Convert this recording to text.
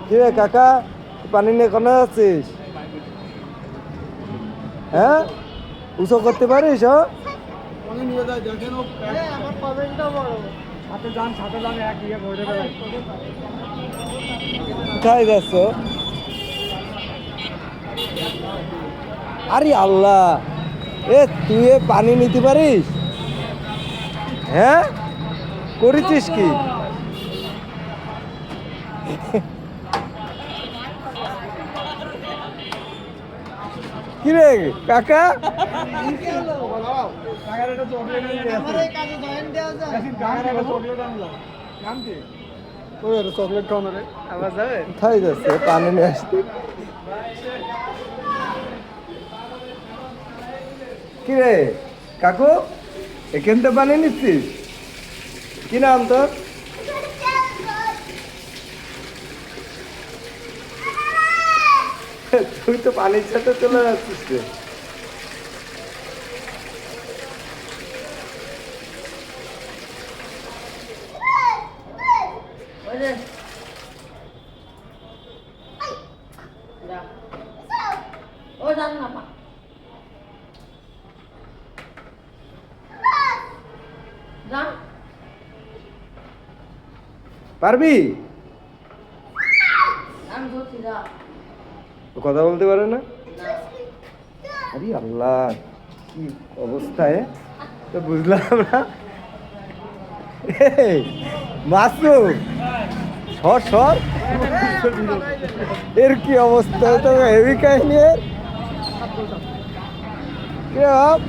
কি রে কাকা, পানি নিয়ে কোনো আছিস? হ্যাঁ, উঁচু করতে পারিস? কোথায় যাচ্ছ? আরে আল্লাহ, এ তুই এ পানি নিতে পারিস? হ্যাঁ, করেছিস কি? কিরে কাকা, চকলেট খাওয়ানো রে আবার যাবে। কোথায় যাচ্ছে পানি নিয়ে আসতে? কিরে কাকু, এখান থেকে পানি নিচ্ছিস? কি নাম তোর? তুই তো পানির সাথে চলে যাচ্ছিস রে। পারবি? কথা বলতে পারে না? আরে আল্লাহ, কি অবস্থায় তো বুঝলাম না। মাসুম, সর সর, এর কি অবস্থা? তো হেভি কাহিনী এর। কি বাপ?